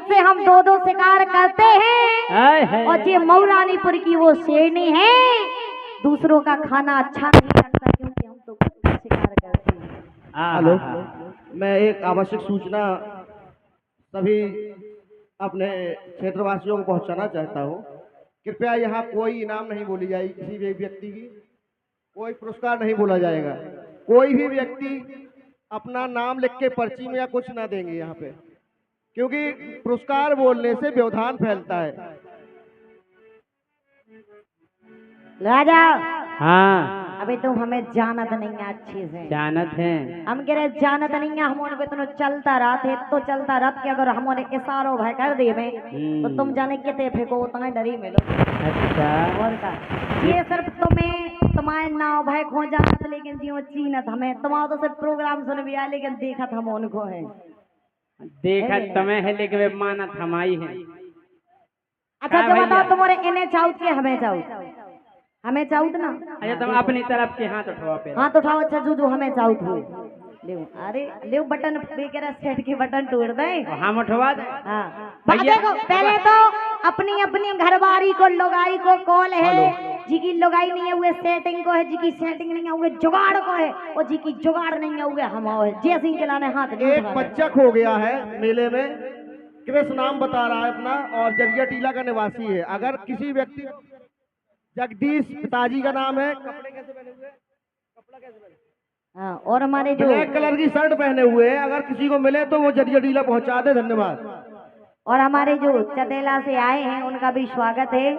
से हम दो दो शिकार करते हैं और ये मऊरानीपुर की वो शेरनी है, दूसरों का खाना अच्छा नहीं लगता क्योंकि हम तो खुद का शिकार करते हैं। हेलो, मैं एक आवश्यक सूचना सभी अपने क्षेत्रवासियों को पहुंचाना चाहता हूं। कृपया यहाँ कोई इनाम नहीं बोली जाएगी, किसी भी व्यक्ति की कोई पुरस्कार नहीं बोला जाएगा। कोई भी व्यक्ति अपना नाम लिख के पर्ची में या कुछ ना देंगे यहाँ पे, क्योंकि पुरस्कार बोलने से व्यवधान फैलता है। राजा हाँ अभी तुम हमें जानत नहीं है अच्छे से। जानत है। हम कह रहे जानत नहीं है, हम उनको इतना चलता रात है तो चलता रात के अगर हम उन्हें इशारों भय कर दे तो तुम जाने कितने फेंको उतना डरी मिलो। अच्छा और का ये सिर्फ तुम्हें तुम्हारे नाव भय खो जानत, लेकिन जियो चीनत हमें तुम्हारा तो सिर्फ प्रोग्राम सुन भी आया, लेकिन देखत हम उनको है। देखत तुम्हें है लेकिन वे मानत हमारी है। अच्छा जो बताओ तुम्हारे इन्हें चाउत के हमें चाउत, हमें चाउत ना। अच्छा तुम अपनी तरफ के हाथ उठाओ पे। हाथ उठाओ। अच्छा जो हमें चाउत हुए ले, अरे ले बटन बेकरा सेट के बटन तोड़ दे, हम उठवा दे। हाँ देखो पहले तो अपनी अपनी घरवारी को लुगाई को कॉल है, जी की लुगाई नहीं है वो सेटिंग को है, जी की सेटिंग नहीं है वो जुगाड़ को है, और जी की जुगाड़ नहीं है वो हम है। जैसे ही चलाने हाथ एक बच्चा खो गया है मेले में, कृष्ण नाम बता रहा है अपना और जरिया टीला का निवासी है। अगर किसी व्यक्ति, जगदीश पिताजी का नाम है, कपड़े कैसे पहने हुए, कपड़ा कैसे पहने, हाँ, और हमारे जो ब्लैक कलर की शर्ट पहने हुए हैं, अगर किसी को मिले तो वो जरिया टीला पहुंचा दे। धन्यवाद। और हमारे जो चतेला से आए हैं उनका भी स्वागत है।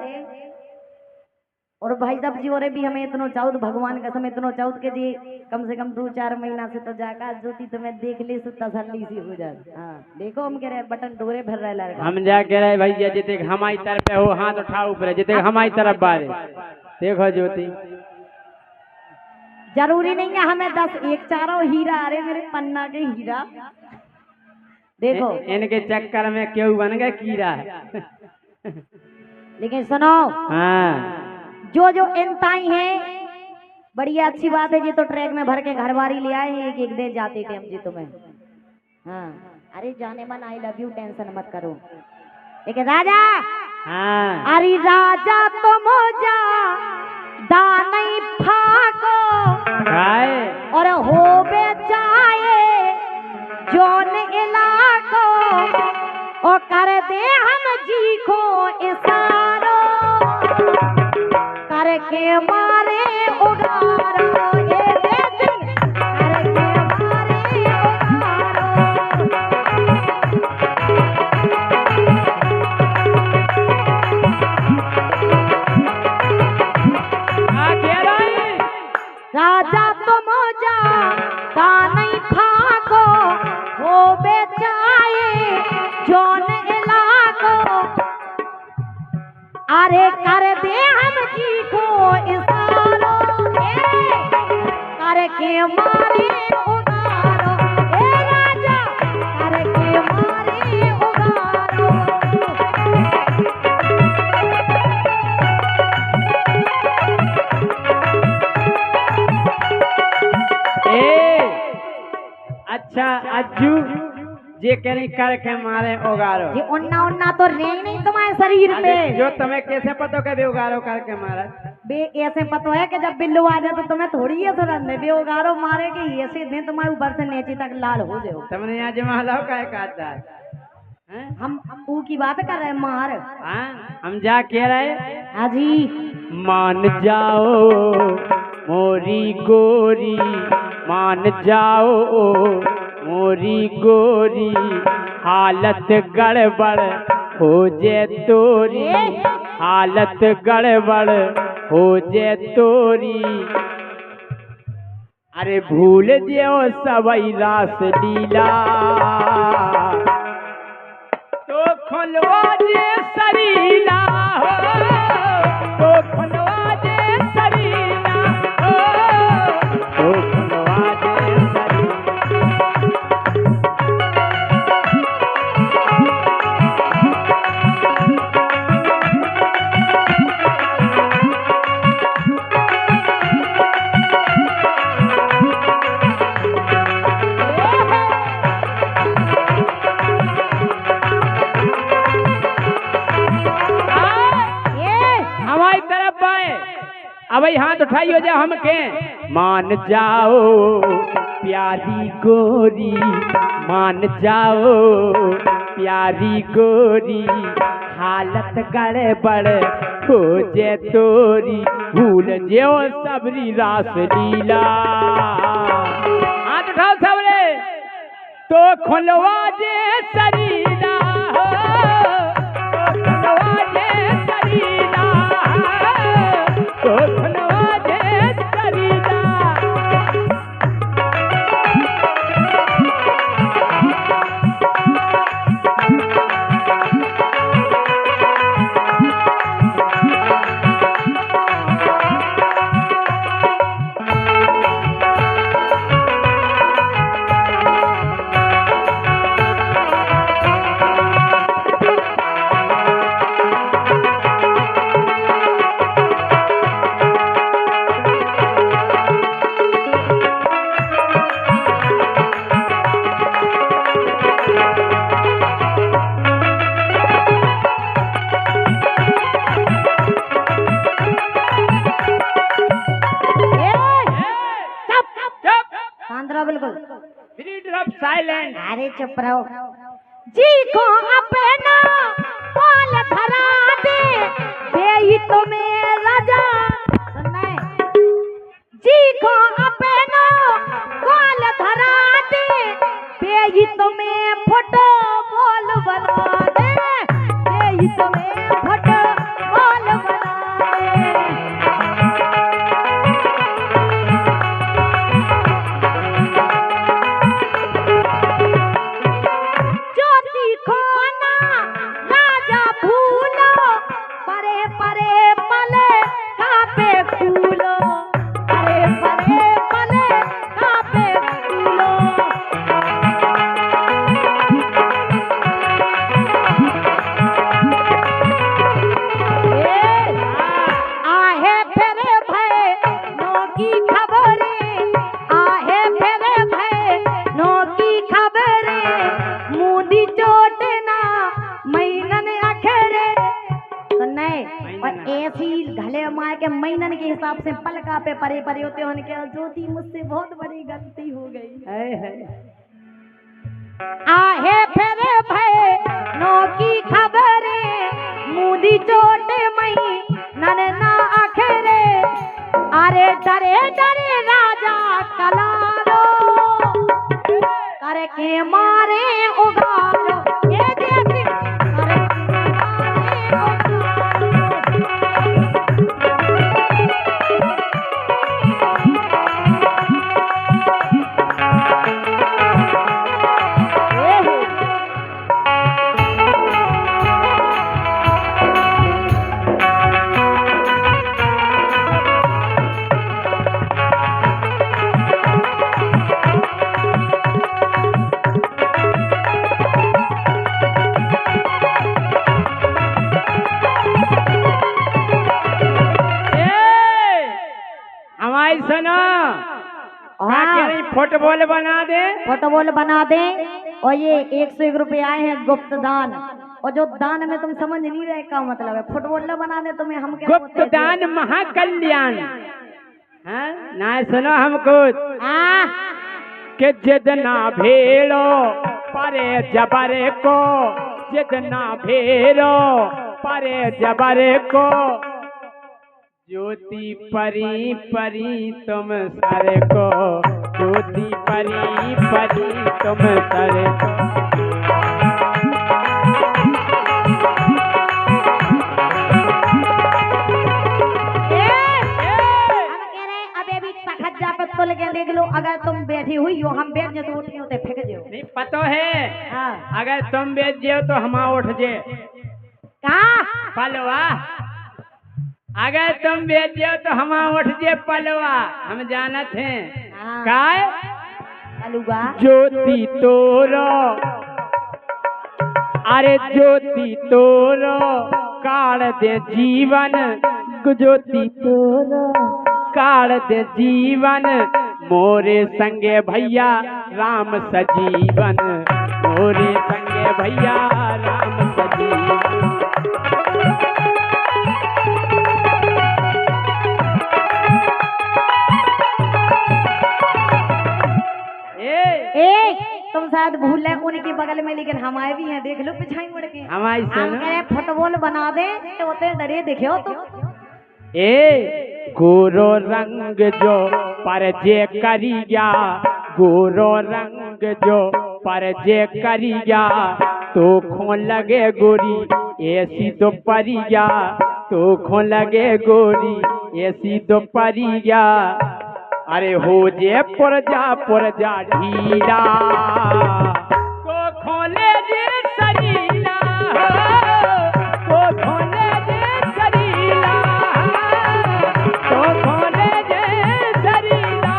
और भाई साहब जी और भी हमें इतना चाउत भगवान का समय इतना चाउत के जी कम से कम 2-4 महीना से तो जाकर ज्योति तुम्हें देख ले तो तसल्ली सी हो जाए। हाँ देखो हम कह रहे बटन डोरे भर रहे लड़का, हम जा कह रहे भैया जिते हमारी तरफ हो हाथ उठाओ ऊपर, जिते हमारी तरफ बारे देखो ज्योति। जरूरी नहीं है हमें 10 एक चारों हीरा आ रहे मेरे पन्ना के हीरा देखो। इनके चक्कर में क्यों बन गए कीड़ा। लेकिन सुनो हाँ जो जो इंताई है बढ़िया अच्छी बात है जी, तो ट्रैक में भर के घरवारी ले आए एक एक दे जाते थे हम जी तुम्हें। हाँ अरे जाने मन आई लव यू, टेंशन मत करो। लेकिन राजा हाँ अरे राजा तो मोजा दानई फाको और हो बेचाए जोन इलाको ओ कर दे हम जी को इशारो करके मारे उगारो, ये दे दिन करके मारे राजा तुम जा दानई फाको हो बेचाए जोन इलाको अरे कर दे हम जी को इशारो करके मारे उगारो, ए राजा करके मारे उगारो। अच्छा अज्जू जे करी करके मारे उगारो, ये उन्ना उन्ना तो रेंग नहीं तुम्हारे शरीर पे। जो तुम्हें कैसे पता के उगारो करके मारा बे ऐसे पता है कि जब बिल्लू आ जाए तो तुम्हें थोड़ी है तुरंत बे उगारो मारे कि ऐसे दिन तुम्हारे ऊपर से नीचे तक लाल हो जाओ। तुमने आज मालाओ का कहता है हम ऊ की बात कर रहे हैं मार। हम जा कह रहे हाजी मान जाओ मोरी गोरी, मान जाओ मोरी गोरी, हालत गड़बड़ हो जे तोरी, हालत गड़बड़ हो जे तोरी। अरे भूल जियो सबई रास लीला, तो खुलवा जे सरीला हो, तो खुलवा जे सरीला हो, तो खुलवा जे सरीला। अब हाथ उठाइयो जा हमके। मान जाओ प्यारी गोरी, मान जाओ प्यारी गोरी, हालत गड़बड़ हो जे तोरी, भूल जेओ सबरी रास लीला। हाथ उठाओ सबरे, तो खुलवा दे शरीरा, तो खुलवा दे शरीरा, तो खुलवा दे शरीरा। बिल्कुल साइलेंट। अरे चुप रहो। जी को अपना बोल धरा दे, बेई तो में राजा। सुनना है? जी को अपना बोल धरा दे, बेई तो में फोटो बोल बना दे, बेई तो में फोटो बोल बना दे। महीनन के हिसाब से पलका पे परे परे होते होने के ज्योति मुझसे बहुत बड़ी गलती हो गई है। आहे फेरे भय नो की खबरे, मुदी चोट मई नन ना आखरे, अरे डरे डरे राजा कलारो, करे के मारे उगारो, ये जैसे करे के मारे उगारो। फुटबॉल बना दे, फुटबॉल बना दे। और ये 101 रुपए आए हैं गुप्त दान, और जो दान में तुम समझ नहीं रहे का मतलब है। फुटबॉल बना दे तुम्हें हम गुप्त दान महाकल्याण। ना सुनो हमको कि जितना भेड़ो परे जबरे को, जितना भेड़ो परे जबरे को, ज्योति परी परी तुम सर को, ज्योति परी परी तुम सर को। तुल के देख लो, अगर तुम बैठी हुई हो हम बैठ जाए तो उठ होते फेंक जाओ। नहीं पता है। हाँ। अगर तुम बैठ जाओ तो हम उठ जाए। कहा पलवा, अगर तुम बैठ जाओ तो हम उठ जाए पलवा, हम जानत हैं। काय पलुआ ज्योति तोरो, अरे ज्योति तोरो काढ़ दे जीवन, ज्योति तोरो काढ़ दे जीवन, मोरे संगे भैया राम सजीवन, मोरे संगे भैया राम सजीवन। शायद भूल है उनके बगल में, लेकिन हमारे भी हैं, देख लो पिछाई मुड़ के। हमारी हम कहे फुटबॉल बना दे तो होते डरे देखो तो। ए गोरो रंग जो पर जे करिया, गोरो रंग जो पर जे करिया, तो खो लगे गोरी ऐसी तो परिया, तो खो लगे गोरी ऐसी तो परिया। अरे हो जे पुरजा ढीला, तो खोले जे शरीला, तो खोले जे शरीला, तो खोले जे शरीला।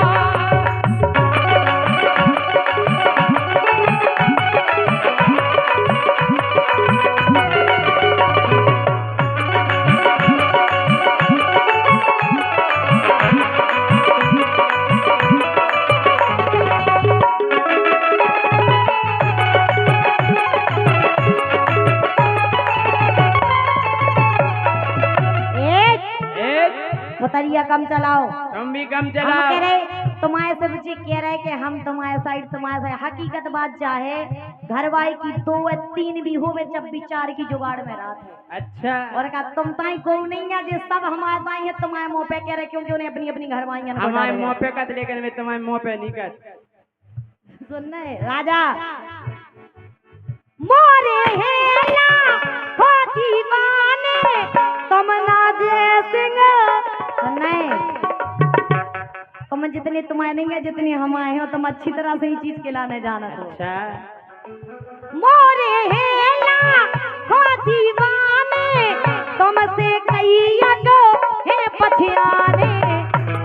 बतरिया कम चलाओ, तुम भी कम हम कह चलाओ। रहे तुम्हारे सब जी कह रहे कि हम तुम्हारे साइड हकीकत बात चाहे घरवाई की 2 या 3 भी होवे जब भी 4 की जुगाड़ में रात है। अच्छा और कहा तुम ताई को नहीं है जे सब हमारे ताई है तुम्हारे मुंह पे कह रहे, क्योंकि उन्हें अपनी अपनी घरवाइयां हमारे मुँह पे कत, लेकिन मैं तुम्हारे मुँह पे नहीं कत। सुनने राजा मोरे हेला हो दीवाने तुम ना जे सिंह। सुनने तुम जितनी तुम्हारे नहीं है जितनी हमारे हो, तुम अच्छी तरह से ही चीज खिलाने जाना तो। अच्छा मोरे हेला हो दीवाने तुमसे कई अगो है पछियाने,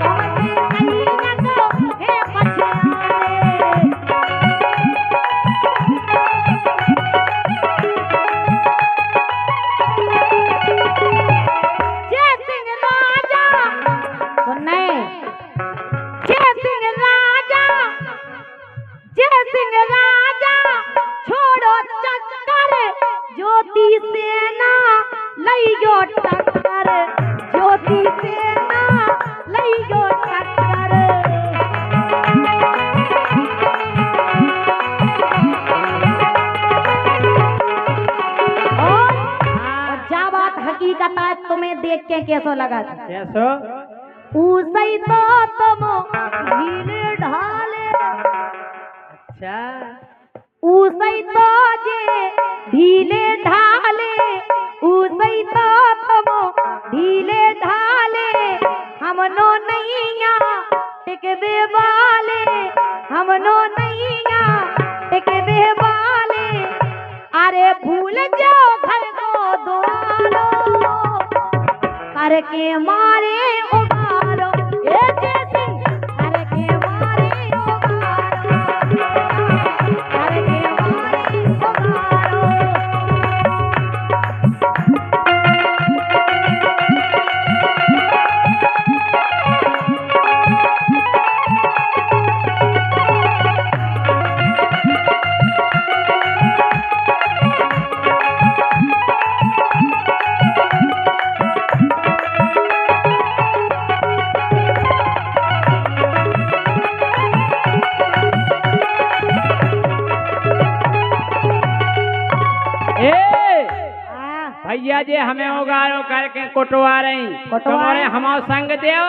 तुमसे कई अगो है पछियाने। जय सिंह राजा सुनने, जय सिंह राजा, जय सिंह राजा छोड़ो चक्कर, ज्योति सेना लइयो टक्कर, ज्योति सेना लइयो टक्कर। और जा बात हकीकत है, तुम्हें देख के कैसो लगा? कैसो? ऊसई तो तुम ढीले ढाले, अच्छा ऊसई तो जे ढीले ढाले, ऊसई तो तुम ढीले ढाले, हमनो नैया टिकवे वाले, हमनो नैया टिकवे वाले। अरे भूल जाओ घर को द्वारो, करके मारे उगारो, ए जय सिंह करके मारे उगारो, करके मारे उगारो। भैया जी हमें उगारो करके कोटवा रही, तुम्हारे हमारे संग देव।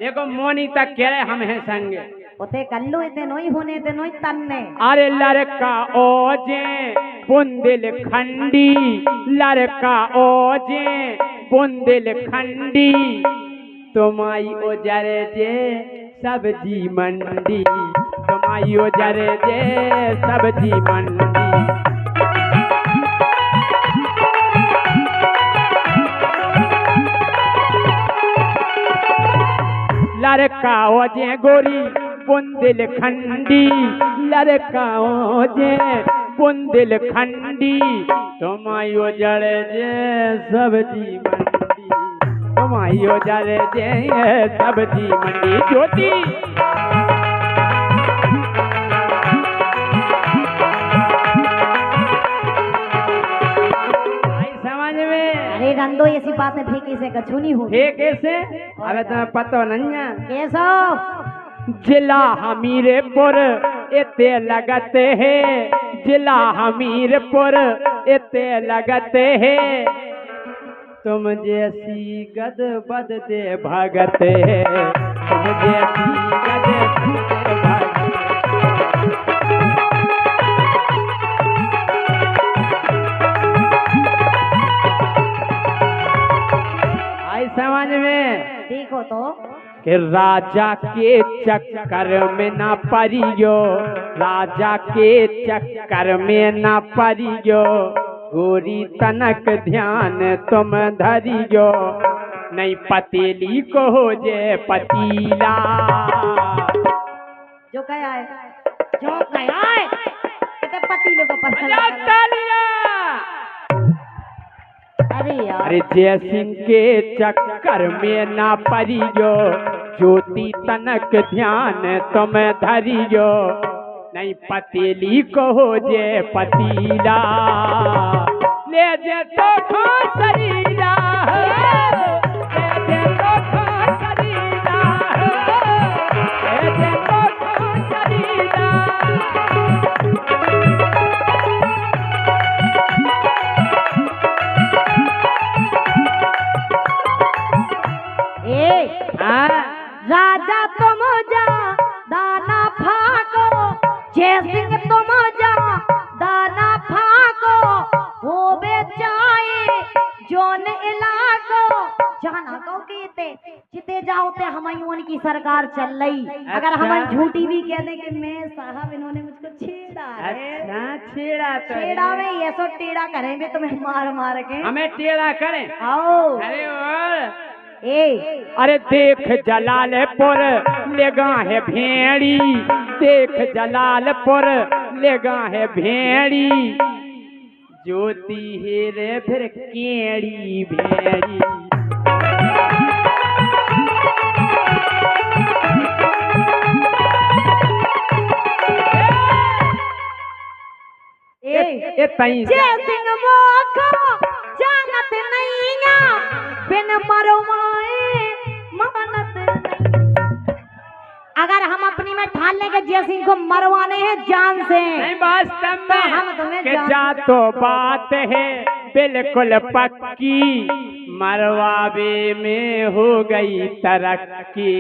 देखो मोनी तक कह रहे हम हैं संग, ओते कल्लू इते नोई होने ते नोई तन्ने। अरे लड़का ओजे बुंदेलखंडी, लड़का ओजे बुंदेलखंडी, तुम्हारी ओजरे जे सब्जी मंडी, तुम्हारी ओजरे जे सब्जी मंडी। लड़का ओजे गोरी बुंदेलखंडी, लड़का ओजे बुंदेलखंडी, तुम्हारी ओजरे जे सब्जी मंडी, तुम्हारी ओजरे जे सब्जी मंडी। ज्योति समझ में? अरे रंदो ऐसी बात है फेंके से कछुनी हो। कैसे? अबे तुम्हें पता नहीं है? कैसो? जिला हमीरपुर इते लगत है जिला हमीरपुर इते लगत है तुम जैसी गद बद दे भगत है तुम जैसी गद बद दे भगत आई समझ में देखो तो कि राजा के चक्कर में ना परियो राजा के चक्कर में ना परियो गोरी तनक ध्यान तुम धरियो नहीं पतीली को हो जे पतीला जो कहा है जो कहा है कितने पतीले को पता लगा। अरे यार अरे जय सिंह के चक्कर में ना परियो ज्योति तनक ध्यान तुम धरियो नहीं पतीली को हो जे पतीला ले जे तो खो शरीरा ले जे तो खो शरीरा ले जे तो खो शरीरा राजा तुम जा दाना फाको जय सिंह तुम जा दाना फाको हो बेचाए जोन इलाको जाना को कहते जिते जाओ ते हमारी की सरकार चल रही अगर हम झूठी भी कह दें कि मैं साहब इन्होंने मुझको छेड़ा है छेड़ा तो छेड़ा में ये सो टेढ़ा करेंगे तुम्हें मार मार के हमें टेढ़ा करें आओ अरे और अरे देख जलालपुर लेगा है भेड़ी देख जलालपुर लेगा है भेड़ी ज्योति है रे फिर केड़ी भेड़ी जय सिंह मोखो जानत नैया बिन मरवाए मानत नहीं। अगर हम अपनी में ठान लें कि जय सिंह को मरवाने हैं जान से नहीं वास्तव तो में हम तुम्हें कि जा तो बात है बिल्कुल पक्की मरवावे में हो गई तरक्की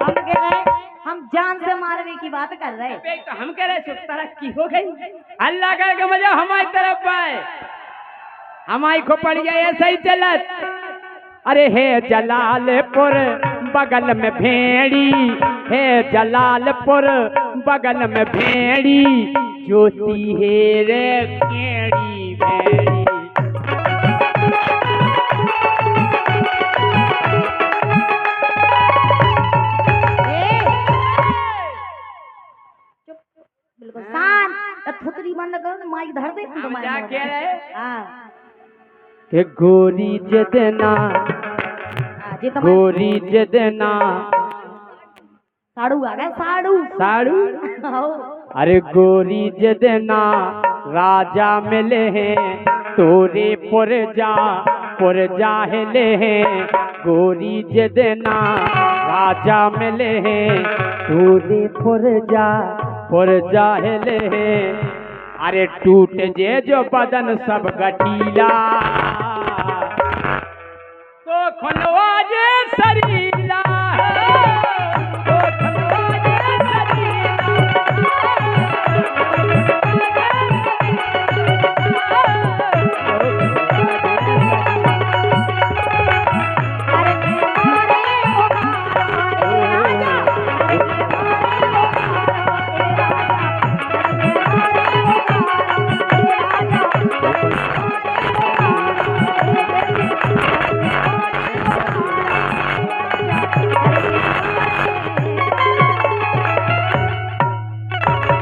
हम कह रहे हम जान से मारने की बात कर रहे हैं तो हम कह रहे तरक्की हो गई अल्लाह करके मजा हमारी तरफ आए हमारी खोपड़िया ऐसा ही चलत अरे हे जलालपुर बगल में भेड़ी हे जलालपुर बगल में भेड़ी ज्योति है रे केड़ी भेड़ी बिल्कुल शांत थुतरी बंद करो माइक धर दे हम क्या कह रहे हां कि गोरी जदना गोरी जदना साड़ू आ गए साड़ू साड़ू आओ अरे गोरी जदना राजा मिले हैं तोरे पुरजा हिले हैं गोरी जदना राजा मिले हैं तोरे पुरजा हिले हैं अरे टूट जे जो बदन सब गठीला तो खुलवा जे शरीला तो खुलवा जे शरीला